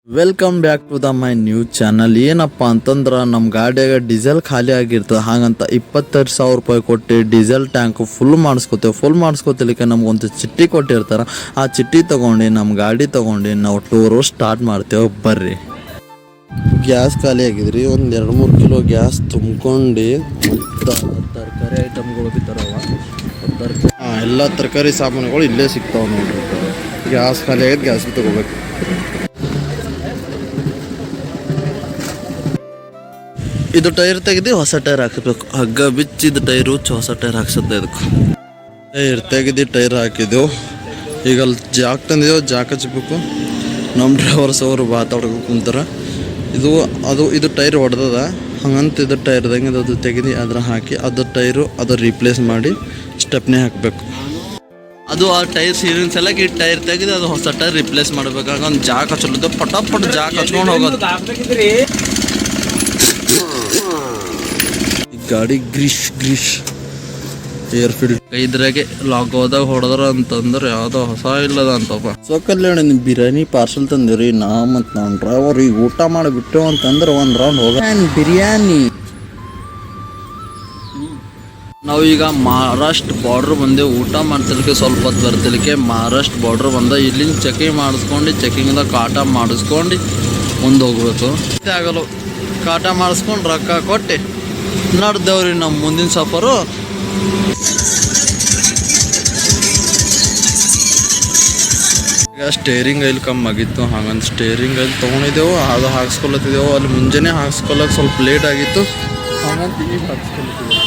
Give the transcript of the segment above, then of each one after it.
Welcome back to the my new channel. ಏನಪ್ಪ ಅಂತಂದ್ರೆ ನಮ್ಮ ಗಾಡಿಯಾಗ ಡೀಸೆಲ್ ಖಾಲಿ ಆಗಿರ್ತದೆ. ಹಾಗಂತ 22,000 ರೂಪಾಯಿ ಕೊಟ್ಟು ಡೀಸೆಲ್ ಟ್ಯಾಂಕ್ ಫುಲ್ ಮಾಡಿಸ್ಕೋತಿಲಿಕ್ಕೆ ನಮ್ಗೊಂದು ಚಿಟ್ಟಿ ಕೊಟ್ಟಿರ್ತಾರೆ. ಆ ಚಿಟ್ಟಿ ತೊಗೊಂಡು ನಮ್ಮ ಗಾಡಿ ತೊಗೊಂಡು ನಾವು ಟೂರು ಸ್ಟಾರ್ಟ್ ಮಾಡ್ತೇವೆ. ಬರ್ರಿ. ಗ್ಯಾಸ್ ಖಾಲಿ ಆಗಿದ್ರಿ. ಒಂದು 2-3 ಕಿಲೋ ಗ್ಯಾಸ್ ತುಂಬ್ಕೊಂಡು ಮತ್ತು ತರಕಾರಿ ಐಟಮ್ಗಳು ಬಿತ್ತಾರವ. ಎಲ್ಲ ತರಕಾರಿ ಸಾಮಾನುಗಳು ಇಲ್ಲೇ ಸಿಗ್ತಾವೆ ನೋಡ್ರಿ. ಗ್ಯಾಸ್ ಖಾಲಿ ಆಗಿದ್ದು ಗ್ಯಾಸ್ ತಗೋಬೇಕು. ಇದು ಟೈರ್ ತೆಗೆದು ಹೊಸ ಟೈರ್ ಹಾಕಬೇಕು. ಹಗ್ಗ ಬಿಚ್ಚಿದ ಟೈರು ಹೊಸ ಟೈರ್ ಹಾಕ್ಸುತ್ತೆ. ಇದಕ್ಕೆ ಟೈರ್ ತೆಗೆದು ಟೈರ್ ಹಾಕಿದೆವು. ಈಗ ಅಲ್ಲಿ ಜಾಕ್ ತಂದಿದ್ದೆವು, ಜಾಕ್ ಹಚ್ಬೇಕು. ನಮ್ಮ ಡ್ರೈವರ್ಸ್ ಅವರು ಮಾತಾಡ್ಕೊಂಡು ಕುಂತಾರ. ಇದು ಟೈರ್ ಹೊಡೆದದ. ಹಂಗಂತ ಇದು ಟೈರ್ದಂಗೆ ಅದು ತೆಗೆದು ಅದ್ರ ಹಾಕಿ ಅದು ಟೈರು ಅದು ರೀಪ್ಲೇಸ್ ಮಾಡಿ ಸ್ಟೆಪ್ನೇ ಹಾಕಬೇಕು. ಅದು ಆ ಟೈರ್ ಸೀರಿನ ಸಲಕ್ಕೆ ಈ ಟೈರ್ ತೆಗೆದು ಅದು ಹೊಸ ಟೈರ್ ರಿಪ್ಲೇಸ್ ಮಾಡ್ಬೇಕು. ಹಂಗಂದು ಜಾಕ್ ಹಚ್ಚಲು ಪಟಾಪಟ್ ಜಾಕ್ ಹಚ್ಕೊಂಡು ಹೋಗೋದು. ಗಾಡಿ ಗ್ರೀಶ್ ಏರ್ ಫಿಲ್ಟರ್ ಇದ್ರಾಗೆ ಲಾಕ್ ಹೋದಾಗ ಹೊಡೆದ್ರ ಅಂತಂದ್ರೆ ಯಾವ್ದೋ ಹೊಸ ಇಲ್ಲದ ಅಂತಪ್ಪ. ಸೊ ಕಲ್ಯಾಣ ಬಿರಿಯಾನಿ ಪಾರ್ಸಲ್ ತಂದಿರಿ. ಮತ್ತು ನಮ್ಮ ಡ್ರೈವರ್ ಈಗ ಊಟ ಮಾಡಿಬಿಟ್ಟು ಅಂತಂದ್ರೆ ಒಂದು ರೌಂಡ್ ಹೋಗ ಬಿರಿಯಾನಿ. ನಾವೀಗ ಮಹಾರಾಷ್ಟ್ರ ಬಾರ್ಡ್ರ್ ಬಂದೆ. ಊಟ ಮಾಡ್ತಿಲಿಕ್ಕೆ ಸ್ವಲ್ಪ ಹೊತ್ತು ಬರ್ತಿಲಿಕ್ಕೆ ಮಹಾರಾಷ್ಟ್ರ ಬಾರ್ಡ್ರ್ ಬಂದ. ಇಲ್ಲಿಂದ ಚೆಕಿಂಗ್ ಮಾಡಿಸ್ಕೊಂಡು ಚೆಕಿಂಗ್ದಾಗ ಕಾಟ ಮಾಡಿಸ್ಕೊಂಡು ಮುಂದೆ ಹೋಗ್ಬೇಕು. ಆಗಲ್ಲ ಕಾಟ ಮಾಡಿಸ್ಕೊಂಡು ರೊಕ್ಕ ಕೊಟ್ಟು ನಡ್ದೇವ್ರಿ ನಮ್ಮ ಮುಂದಿನ ಸಫರು. ಈಗ ಸ್ಟೇರಿಂಗ್ ಆಯಿಲ್ ಕಮ್ಮಿ ಆಗಿತ್ತು. ಹಾಗಂತ ಸ್ಟೇರಿಂಗ್ ಆಯಿಲ್ ತೊಗೊಂಡಿದ್ದೆವು. ಅದು ಹಾಕ್ಸ್ಕೊಳತ್ತಿದ್ದೆವು. ಅಲ್ಲಿ ಮುಂಜಾನೆ ಹಾಕ್ಸ್ಕೊಳಕ್ಕೆ ಸ್ವಲ್ಪ ಲೇಟ್ ಆಗಿತ್ತು. ಹಾಗಂತ ಈಗ ಹಾಕ್ಸ್ಕೊಳತ್ತಿದ್ದೆವು.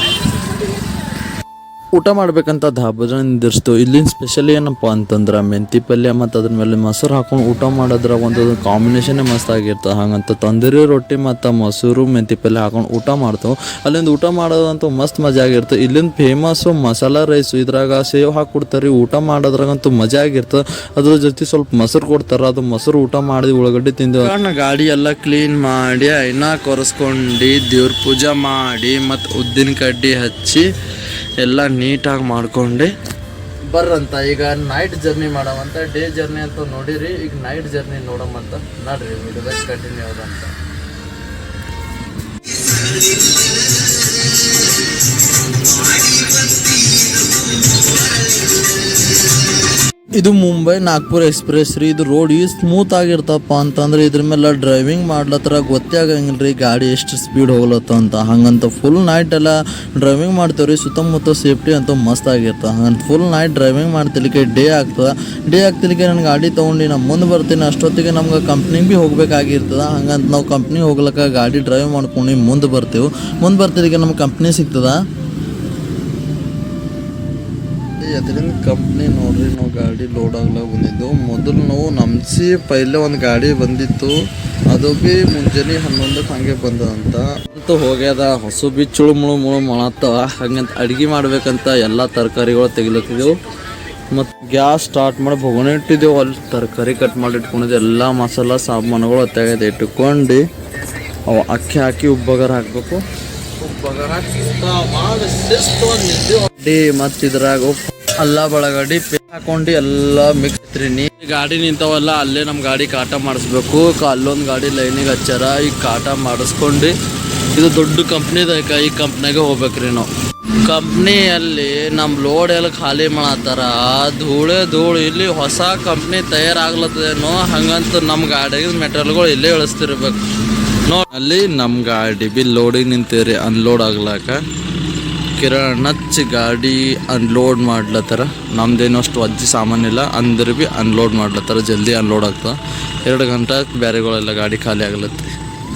ಊಟ ಮಾಡ್ಬೇಕಂತ ಧಾಬಾದ ನಿಂದಿರ್ಸ್ತು. ಇಲ್ಲಿನ ಸ್ಪೆಷಲ್ ಏನಪ್ಪ ಅಂತಂದ್ರೆ ಮೆಂತಿ ಪಲ್ಯ ಮತ್ತು ಅದ್ರ ಮೇಲೆ ಮೊಸರು ಹಾಕೊಂಡು ಊಟ ಮಾಡೋದ್ರ ಒಂದು ಕಾಂಬಿನೇಷನ್ನೇ ಮಸ್ತ್ ಆಗಿರ್ತದೆ. ಹಾಗಂತ ತಂದೂರಿ ರೊಟ್ಟಿ ಮತ್ತು ಮೊಸರು ಮೆಂತಿ ಪಲ್ಯ ಹಾಕೊಂಡು ಊಟ ಮಾಡ್ತೇವೆ. ಅಲ್ಲಿಂದ ಊಟ ಮಾಡೋದಂತೂ ಮಸ್ತ್ ಮಜಾ ಆಗಿರ್ತದೆ. ಇಲ್ಲಿಂದ ಫೇಮಸ್ಸು ಮಸಾಲ ರೈಸು. ಇದ್ರಾಗ ಸೇವ್ ಹಾಕಿ ಕೊಡ್ತಾರೆ. ಊಟ ಮಾಡೋದ್ರಾಗಂತೂ ಮಜಾ ಆಗಿರ್ತದೆ. ಅದ್ರ ಜೊತೆ ಸ್ವಲ್ಪ ಮೊಸರು ಕೊಡ್ತಾರೆ. ಅದು ಮೊಸರು ಊಟ ಮಾಡಿದ್ವಿ, ಉಳ್ಳಾಗಡ್ಡಿ ತಿಂದೆವು. ಗಾಡಿ ಎಲ್ಲ ಕ್ಲೀನ್ ಮಾಡಿ ಐನಾ ಕೊರೆಸ್ಕೊಂಡು ದೇವ್ರ ಪೂಜೆ ಮಾಡಿ ಮತ್ತು ಉದ್ದಿನ ಕಡ್ಡಿ ಹಚ್ಚಿ ಎಲ್ಲ ನೀಟಾಗಿ ಮಾಡ್ಕೊಂಡು ಬರ್ರಂತ. ಈಗ ನೈಟ್ ಜರ್ನಿ ಮಾಡವಂತ. ಡೇ ಜರ್ನಿ ಅಂತ ನೋಡಿರಿ. ಈಗ ನೈಟ್ ಜರ್ನಿ ನೋಡಮಂತ ನೋಡ್ರಿ. ವಿಡಿಯೋದಾಗ ಕಂಟಿನ್ಯೂ ಆದಂತ. ಇದು ಮುಂಬೈ ನಾಗ್ಪುರ್ ಎಕ್ಸ್ಪ್ರೆಸ್ ರೀ. ಇದು ರೋಡ್ ಸ್ಮೂತ್ ಆಗಿರ್ತಪ್ಪ ಅಂತಂದ್ರೆ ಇದ್ರ ಮೇಲೆ ಡ್ರೈವಿಂಗ್ ಮಾಡ್ಲತ್ತರ ಗೊತ್ತೇ ಆಗಂಗಿಲ್ಲ ರೀ ಗಾಡಿ ಎಷ್ಟು ಸ್ಪೀಡ್ ಹೋಗ್ಲತ್ತ ಅಂತ. ಹಂಗಂತ ಫುಲ್ ನೈಟ್ ಎಲ್ಲ ಡ್ರೈವಿಂಗ್ ಮಾಡ್ತೇವ್ರಿ. ಸುತ್ತಮುತ್ತ ಸೇಫ್ಟಿ ಅಂತೂ ಮಸ್ತ್ ಆಗಿರ್ತದೆ. ಹಂಗಂತ ಫುಲ್ ನೈಟ್ ಡ್ರೈವಿಂಗ್ ಮಾಡ್ತಿಲಿಕ್ಕೆ ಡೇ ಆಗ್ತಿಲಿಕ್ಕೆ ನಾನು ಗಾಡಿ ತೊಗೊಂಡು ನಾನು ಮುಂದೆ ಬರ್ತೀನಿ. ಅಷ್ಟೊತ್ತಿಗೆ ನಮ್ಗೆ ಕಂಪ್ನಿಗೆ ಭೀ ಹೋಗ್ಬೇಕಾಗಿರ್ತದೆ. ಹಂಗಂತ ನಾವು ಕಂಪ್ನಿಗೆ ಹೋಗ್ಲಿಕ್ಕೆ ಗಾಡಿ ಡ್ರೈವ್ ಮಾಡ್ಕೊಂಡು ಮುಂದೆ ಬರ್ತಿಲಿಕ್ಕೆ ನಮ್ಗೆ ಕಂಪ್ನಿ ಸಿಗ್ತದ. ಅದರಿಂದ ಕಂಪ್ನಿ ನೋಡ್ರಿ. ನಾವು ಗಾಡಿ ಲೋಡ್ ಆಗ್ಲಾಗ ಬಂದಿದ್ದೆವು. ಮೊದಲು ನಾವು ನಮ್ಸಿ ಪೈಲೆ ಒಂದು ಗಾಡಿ ಬಂದಿತ್ತು. ಅದು ಭೀ ಮುಂಜಾನೆ 11ಕ್ಕೆ ಹಂಗೆ ಬಂದದಂತ ಅಂತೂ ಹೋಗ್ಯದ. ಹೊಸ ಬಿ ಮುಳು ಮಾಡತ್ತವ. ಹಂಗಂತ ಅಡುಗೆ ಮಾಡ್ಬೇಕಂತ ಎಲ್ಲ ತರಕಾರಿಗಳು ತೆಗಿಲತ್ತಿದ್ದೆವು. ಮತ್ತು ಗ್ಯಾಸ್ ಸ್ಟಾರ್ಟ್ ಮಾಡಿ ಭೊಗಣೆ ಇಟ್ಟಿದ್ದೆವು. ಅಲ್ಲಿ ತರಕಾರಿ ಕಟ್ ಮಾಡಿ ಇಟ್ಕೊಂಡಿದ್ದೆವು. ಎಲ್ಲ ಮಸಾಲ ಸಾಮಾನುಗಳು ತೆಗೆದು ಇಟ್ಕೊಂಡು ಅವು ಅಕ್ಕಿ ಹಾಕಿ ಉಬ್ಬಗಾರ ಹಾಕಬೇಕು. ಉಬ್ಬಗಾರ ಹಾಕಿ ಮತ್ತು ಇದ್ರಾಗ ಅಲ್ಲ ಬಳಗಡ್ಡಿ ಹಾಕೊಂಡು ಎಲ್ಲ ಮಿಕ್ಸ್ ತ್ರಿನಿ. ಗಾಡಿ ನಿಂತವಲ್ಲ ಅಲ್ಲೇ ನಮ್ಮ ಗಾಡಿ ಕಾಟ ಮಾಡಿಸ್ಬೇಕು. ಅಲ್ಲೊಂದು ಗಾಡಿ ಲೈನಿಗೆ ಹಚ್ಚಾರ. ಈಗ ಕಾಟ ಮಾಡಿಸ್ಕೊಂಡು ಇದು ದೊಡ್ಡ ಕಂಪ್ನಿದೈಕ. ಈ ಕಂಪ್ನಿಗೆ ಹೋಗ್ಬೇಕ್ರಿ ನಾವು. ಕಂಪ್ನಿಯಲ್ಲಿ ನಮ್ಮ ಲೋಡ್ ಎಲ್ಲ ಖಾಲಿ ಮಾಡತ್ತಾರ. ಧೂಳು ಇಲ್ಲಿ ಹೊಸ ಕಂಪ್ನಿ ತಯಾರಾಗ್ಲತ್ತದೇನೋ. ಹಂಗಂತ ನಮ್ಮ ಗಾಡಿಗೆ ಮೆಟೀರಿಯಲ್ಗಳು ಇಲ್ಲೇ ಇಳಿಸ್ತಿರ್ಬೇಕು ನೋಡಿ. ಅಲ್ಲಿ ನಮ್ಮ ಗಾಡಿ ಬಿ ಲೋಡಿಗೆ ನಿಂತೀರಿ ಅನ್ಲೋಡ್ ಆಗ್ಲಾಕ. ಕಿರಣಚ್ಚ ಗಾಡಿ ಅನ್ಲೋಡ್ ಮಾಡ್ಲತ್ತಾರ. ನಮ್ದೇನು ಅಷ್ಟು ಅಜ್ಜಿ ಸಾಮಾನಿಲ್ಲ ಅಂದ್ರೆ ಭೀ ಅನ್ಲೋಡ್ ಮಾಡ್ಲತ್ತಾರ. ಜಲ್ದಿ ಅನ್ಲೋಡ್ ಆಗ್ತದೆ. 2 ಗಂಟೆ ಬೇರೆಗಳೆಲ್ಲ ಗಾಡಿ ಖಾಲಿ ಆಗ್ಲತ್ತಿ.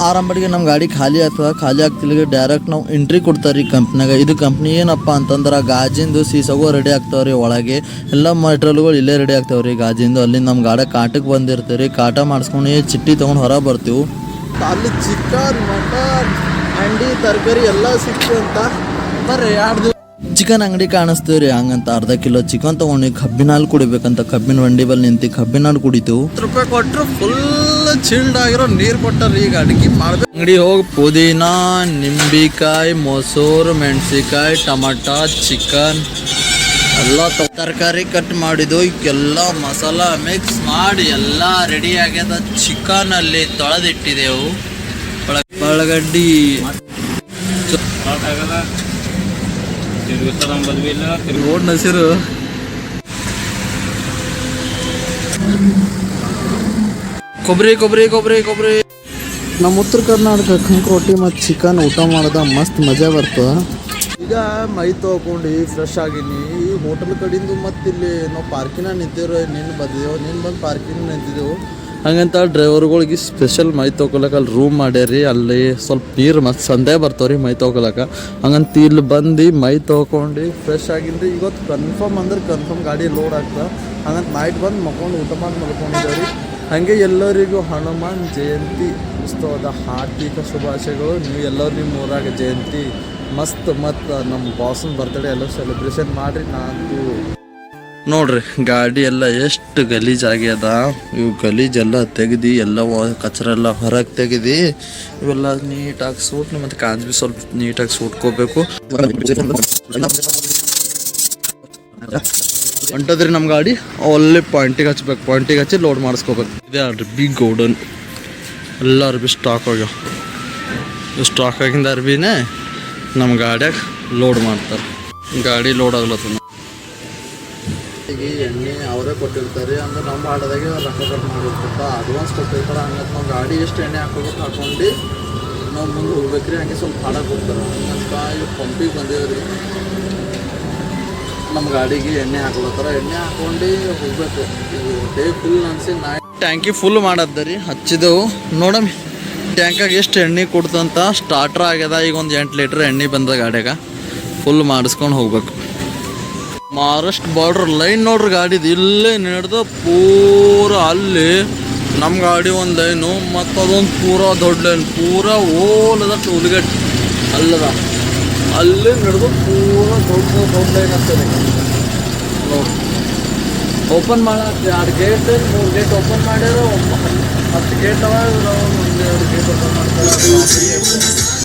ಆರಂಭಡಿಗೆ ನಮ್ಮ ಗಾಡಿ ಖಾಲಿ ಆಗ್ತದೆ. ಖಾಲಿ ಆಗ್ತಿಲ್ಲಿಗೆ ಡೈರೆಕ್ಟ್ ನಾವು ಎಂಟ್ರಿ ಕೊಡ್ತಾರೆ ರೀ ಕಂಪ್ನಿಯಾಗ. ಇದು ಕಂಪ್ನಿ ಏನಪ್ಪ ಅಂತಂದ್ರೆ ಗಾಜಿಂದು ಸೀಸಗೋ ರೆಡಿ ಆಗ್ತಾವ್ರಿ. ಒಳಗೆ ಎಲ್ಲ ಮೆಟೀರಿಯಲ್ಗಳು ಇಲ್ಲೇ ರೆಡಿ ಆಗ್ತಾವ್ರಿ ಗಾಜಿಂದು. ಅಲ್ಲಿ ನಮ್ಮ ಗಾಡಿ ಕಾಟಕ್ಕೆ ಬಂದಿರ್ತೀವಿ ರೀ. ಕಾಟ ಮಾಡಿಸ್ಕೊಂಡು ಚಿಟ್ಟಿ ತೊಗೊಂಡು ಹೊರ ಬರ್ತೀವಿ. ಅಲ್ಲಿ ಚಿಕನ್ ಮಟನ್ ಅಂಡಿ ತರಕಾರಿ ಎಲ್ಲ ಸಿಕ್ತು ಅಂತ ಬರ್ರಿ. 2 ದಿವಸ ಚಿಕನ್ ಅಂಗಡಿ ಕಾಣಿಸ್ತೀವಿ ರೀ. ಹಂಗಂತ ಅರ್ಧ ಕಿಲೋ ಚಿಕನ್ ತೊಗೊಂಡು ಕಬ್ಬಿನ ಹಾಲು ಕುಡಿಬೇಕಂತ ಕಬ್ಬಿನ ವಂಡಿ ಬಲ್ಲಿ ನಿಂತು ಕಬ್ಬಿನ ಹಾಲು ಕುಡಿತು. 10 ರೂಪಾಯಿ ಕೊಟ್ಟರು ಫುಲ್ ಚಿಲ್ಡ್ ಆಗಿರೋ ನೀರು ಕೊಟ್ಟಾರ. ಈಗ ಅಡುಗೆ ಮಾಡ್ಬೇಕು. ಅಂಗಡಿ ಹೋಗಿ ಪುದೀನ, ನಿಂಬೆಕಾಯಿ, ಮೊಸರು, ಮೆಣಸಿಕಾಯಿ, ಟಮಾಟ, ಚಿಕನ್ ಎಲ್ಲ ತರಕಾರಿ ಕಟ್ ಮಾಡಿದ್ದು ಎಲ್ಲ ಮಸಾಲ ಮಿಕ್ಸ್ ಮಾಡಿ ಎಲ್ಲ ರೆಡಿ ಆಗ್ಯದ. ಚಿಕನ್ ಅಲ್ಲಿ ತೊಳೆದಿಟ್ಟಿದೆವು. ಬಳಗಡ್ಡಿ ಓಡ್ ನಸಿರು ಕೊಬ್ಬರಿ ಕೊಬ್ಬರಿ ಕೊಬ್ಬರಿ ಕೊಬ್ಬರಿ. ನಮ್ಮ ಉತ್ತರ ಕರ್ನಾಟಕ ಕಂಕ್ ರೊಟ್ಟಿ ಮತ್ತು ಚಿಕನ್ ಊಟ ಮಾಡೋದ ಮಸ್ತ್ ಮಜಾ ಬರ್ತದ. ಈಗ ಮೈ ತೊಗೊಂಡು ಫ್ರೆಶ್ ಆಗೀನಿ. ಈ ಹೋಟೆಲ್ ಕಡೆಯಿಂದ ಮತ್ತು ಇಲ್ಲಿ ನಾವು ಪಾರ್ಕಿನ ನಿಂತಿರೋ ನಿನ್ನ ಬಂದು ಪಾರ್ಕಿನ ನಿಂತಿದ್ದೆವು. ಹಂಗಂತ ಡ್ರೈವರ್ಗಳಿಗೆ ಸ್ಪೆಷಲ್ ಮೈ ತೊಗೊಳಕ್ಕೆ ಅಲ್ಲಿ ರೂಮ್ ಮಾಡ್ಯಾರಿ. ಅಲ್ಲಿ ಸ್ವಲ್ಪ ನೀರು ಮತ್ತು ಸಂದೇ ಬರ್ತಾವ್ರಿ ಮೈ ತೊಗೊಳಕ್ಕೆ. ಹಂಗಂತ ಇಲ್ಲಿ ಬಂದು ಮೈ ತೊಗೊಂಡು ಫ್ರೆಶ್ ಆಗಿನ್ರಿ. ಇವತ್ತು ಕನ್ಫರ್ಮ್ ಗಾಡಿ ಲೋಡ್ ಆಗ್ತದೆ. ಹಂಗಂತ ನೈಟ್ ಬಂದು ಮಕ್ಕೊಂಡು ಊಟ ಮಾಡಿ ಮಲ್ಕೊಂಡಿದ್ದೇವೆ. ಹಾಗೆ ಎಲ್ಲರಿಗೂ ಹನುಮಾನ್ ಜಯಂತಿ ಉತ್ಸವದ ಹಾರ್ದಿಕ ಶುಭಾಶಯಗಳು. ನೀವು ಎಲ್ಲರೂ ನಿಮ್ಮ ಊರಾಗ ಜಯಂತಿ ಮಸ್ತ್ ಮತ್ತು ನಮ್ಮ ಬಾಸನ ಬರ್ತ್ಡೇ ಎಲ್ಲ ಸೆಲೆಬ್ರೇಷನ್ ಮಾಡಿರಿ. ನಾನು ನೋಡ್ರಿ ಗಾಡಿ ಎಲ್ಲ ಎಷ್ಟು ಗಲೀಜಾಗ್ಯದ. ಇವು ಗಲೀಜೆಲ್ಲ ತೆಗ್ದು ಎಲ್ಲ ಕಚರ ಎಲ್ಲ ಹೊರಗೆ ತೆಗ್ದು ಇವೆಲ್ಲ ನೀಟಾಗಿ ಸೂಟ್ ಮತ್ತು ಕಾಂಜ್ ಬಿ ಸ್ವಲ್ಪ ನೀಟಾಗಿ ಸೂಟ್ಕೋಬೇಕು. ಹೊಂಟದ್ರಿ ನಮ್ಮ ಗಾಡಿ ಒಳ್ಳೆ ಪಾಯಿಂಟಿಗೆ ಹಚ್ಬೇಕು. ಪಾಯಿಂಟಿಗೆ ಹಚ್ಚಿ ಲೋಡ್ ಮಾಡಿಸ್ಕೋಬೇಕು. ಇದೇ ಅಲ್ರಿ ಬಿಗ್ ಗೋಡನ್ ಎಲ್ಲ ಅರ್ಬಿ ಸ್ಟಾಕ್ ಆಗ್ಯಾವ. ಸ್ಟಾಕ್ ಆಗಿಂದ ಅರ್ಬಿನೇ ನಮ್ಮ ಗಾಡಿಯಾಗ ಲೋಡ್ ಮಾಡ್ತಾರೆ. ಗಾಡಿ ಲೋಡ್ ಆಗ್ಲತ್ತ. ಈಗ ಎಣ್ಣೆ ಅವರೇ ಕೊಟ್ಟಿರ್ತಾರೆ. ಅಂದ್ರೆ ನಮ್ಮ ಆಟದಾಗೆ ರೊಕ್ಕ ಕಟ್ ಮಾಡಿರ್ತಾರೆ, ಅಡ್ವಾನ್ಸ್ ಕೊಟ್ಟಿರ್ತಾರೆ. ಹಂಗಂತ ನಾವು ಗಾಡಿ ಎಷ್ಟು ಎಣ್ಣೆ ಹಾಕೋಬೇಕು ಹಾಕೊಂಡು ನಾವು ಮುಂದೆ ಹೋಗ್ಬೇಕ್ರಿ. ಹಂಗೆ ಸ್ವಲ್ಪ ಹಾಡಕ್ಕೆ ಹೋಗ್ತಾರೆ. ಹಂಗಂತ ಈಗ ಪಂಪಿಗೆ ಬಂದೇವ್ರಿ. ನಮ್ಮ ಗಾಡಿಗೆ ಎಣ್ಣೆ ಹಾಕ್ಲತ್ತಾರ. ಎಣ್ಣೆ ಹಾಕೊಂಡು ಹೋಗ್ಬೇಕು. ಡೇ ಫುಲ್ ಅನ್ಸಿ ಟ್ಯಾಂಕಿ ಫುಲ್ ಮಾಡದ್ದರಿ ಹಚ್ಚಿದೆವು. ನೋಡಮ್ಮಿ ಟ್ಯಾಂಕಾಗ ಎಷ್ಟು ಎಣ್ಣೆ ಕೊಡ್ತಂತ. ಸ್ಟಾರ್ಟ್ರ್ ಆಗ್ಯದ. ಈಗ ಒಂದು 8 ಲೀಟ್ರ್ ಎಣ್ಣೆ ಬಂದ ಗಾಡಿಯಾಗ. ಫುಲ್ ಮಾಡಿಸ್ಕೊಂಡು ಹೋಗ್ಬೇಕು. ಮಹಾರಾಷ್ಟ್ರ ಬಾರ್ಡ್ರ್ ಲೈನ್ ನೋಡ್ರಿ ಗಾಡಿದು. ಇಲ್ಲೇ ನಡೆದ ಪೂರ ಅಲ್ಲಿ ನಮ್ಮ ಗಾಡಿ ಒಂದು ಲೈನು ಮತ್ತು ಅದೊಂದು ಪೂರ ದೊಡ್ಡ ಲೈನ್. ಪೂರ ಓಲದ ಟೂಲ್ಗೇಟ್ ಅಲ್ಲದ. ಅಲ್ಲೇ ನಡೆದು ಪೂರ ದೊಡ್ಡ ಲೈನ್ ಆಗ್ತದೆ ನೋಡಿ. ಓಪನ್ ಮಾಡಕ್ಕೆ 2 ಗೇಟ್ 3 ಗೇಟ್ ಓಪನ್ ಮಾಡ್ಯಾರ. 10 ಗೇಟ್ ಅವ. 1-2 ಗೇಟ್ ಓಪನ್ ಮಾಡ್ತಾರೆ.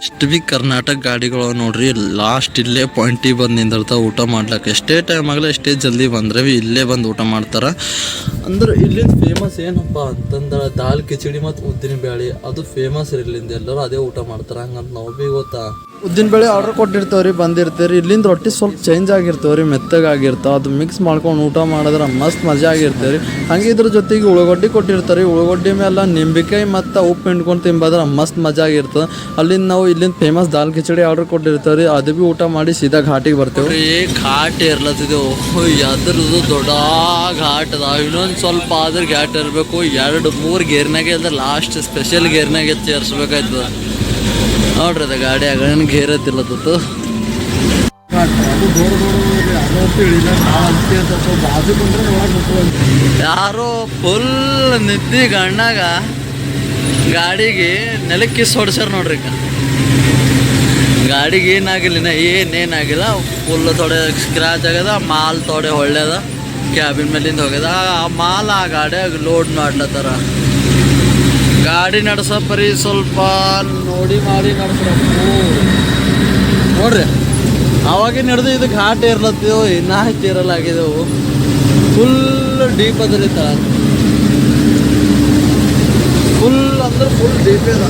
ಇಷ್ಟು ಬಿ ಕರ್ನಾಟಕ ಗಾಡಿಗಳು ನೋಡ್ರಿ. ಲಾಸ್ಟ್ ಇಲ್ಲೇ ಪಾಯಿಂಟಿಗೆ ಬಂದು ನಿಂದಿರ್ತಾವೆ ಊಟ ಮಾಡ್ಲಿಕ್ಕೆ. ಎಷ್ಟೇ ಟೈಮ್ ಆಗಲ್ಲ ಎಷ್ಟೇ ಜಲ್ದಿ ಬಂದ್ರೆ ಇಲ್ಲೇ ಬಂದು ಊಟ ಮಾಡ್ತಾರೆ. ಅಂದ್ರೆ ಇಲ್ಲಿಂದ ಫೇಮಸ್ ಏನಪ್ಪ ಅಂತಂದ್ರೆ ದಾಲ್ ಕಿಚಡಿ ಮತ್ತು ಉದ್ದಿನ ಬೇಳೆ ಅದು ಫೇಮಸ್ ಇರ್ಲಿಂದ ಎಲ್ಲರೂ ಅದೇ ಊಟ ಮಾಡ್ತಾರೆ. ಹಂಗಂತ ನಾವು ಬಿ ಗೊತ್ತಾ ಉದ್ದಿನ ಬೇಳೆ ಆರ್ಡರ್ ಕೊಟ್ಟಿರ್ತೇವ್ರಿ, ಬಂದಿರ್ತೀರಿ. ಇಲ್ಲಿಂದ ರೊಟ್ಟಿ ಸ್ವಲ್ಪ ಚೇಂಜ್ ಆಗಿರ್ತೇವ್ರಿ, ಮೆತ್ತಗಾಗಿರ್ತಾವೆ. ಅದು ಮಿಕ್ಸ್ ಮಾಡ್ಕೊಂಡು ಊಟ ಮಾಡಿದ್ರೆ ಮಸ್ತ್ ಮಜಾ ಆಗಿರ್ತೇವ್ರಿ. ಹಂಗೆ ಇದ್ರ ಜೊತೆಗೆ ಉಳ್ಳಾಗಡ್ಡಿ ಕೊಟ್ಟಿರ್ತಾರೆ. ಉಳ್ಳಾಗಡ್ಡಿ ಮೇಲೆ ನಿಂಬಿಕಾಯಿ ಮತ್ತು ಉಪ್ಪು ಹಿಂಡ್ಕೊಂಡು ತಿಂಬಾದ್ರೆ ಮಸ್ತ್ ಮಜಾ ಆಗಿರ್ತದೆ. ಅಲ್ಲಿಂದ ನಾವು ಇಲ್ಲಿಂದ ಫೇಮಸ್ ದಾಲ್ ಕಿಚಡಿ ಆರ್ಡರ್ ಕೊಟ್ಟಿರ್ತೀವ್ರಿ. ಅದು ಭೀ ಊಟ ಮಾಡಿ ಸೀದಾ ಘಾಟಿಗೆ ಬರ್ತೇವೆ. ಘಾಟ್ ಇರ್ಲತ್ತಿದ್ದೆವು. ಅದ್ರದ್ದು ದೊಡ್ಡ ಘಾಟ್ ಅದ. ಇನ್ನೊಂದು ಸ್ವಲ್ಪ ಆದ್ರೆ ಘಾಟ್ ಇರಬೇಕು. 2-3 ಗೇರ್ನಾಗೆ ಅಂದ್ರೆ ಲಾಸ್ಟ್ ಸ್ಪೆಷಲ್ ಗೇರ್ನಾಗೆ ಸೇರಿಸ್ಬೇಕಾಯ್ತದ ನೋಡ್ರಿ. ಅದು ಗಾಡಿ ಆಗ ಗೇರತ್ತಿಲ್ಲತ್ತು. ಯಾರೋ ಫುಲ್ ನಿದ್ದಿ ಗಣ್ಣಾಗ ಗಾಡಿಗೆ ನೆಲಕ್ಕೆ ಹೊಡ್ಸ್ಯಾರ ನೋಡ್ರಿ. ಗಾಡಿಗೆ ಏನಾಗಿಲ್ಲ, ಏನೇನಾಗಿಲ್ಲ. ಫುಲ್ ಥೋಡೆ ಸ್ಕ್ರಾಚ್ ಆಗ್ಯದ. ಮಾಲ್ ಥೋಡೆ ಒಳ್ಳೆದ. ಕ್ಯಾಬಿನ್ ಮೇಲಿಂದ ಹೋಗ್ಯದ. ಆ ಮಾಲ್ ಆ ಗಾಡಿಯಾಗ ಲೋಡ್ ಮಾಡ್ಲತ್ತಾರ. ಗಾಡಿ ನಡೆಸಪ್ಪರಿ ಸ್ವಲ್ಪ ನೋಡಿ ಮಾಡಿ ನಡೆಸ್ಬೇಕು ನೋಡ್ರಿ. ಅವಾಗೇ ನಡೆದು ಇದು ಘಾಟ್ ಇರ್ಲತ್ತಿದ್ದೆವು. ಇನ್ನೂ ಹಚ್ಚಿರಲಾಗಿದ್ದೆವು. ಫುಲ್ ಡೀಪ್ ಅದರಿ. ಫುಲ್ ಅಂದ್ರೆ ಫುಲ್ ಡೀಪ್ ಅದ.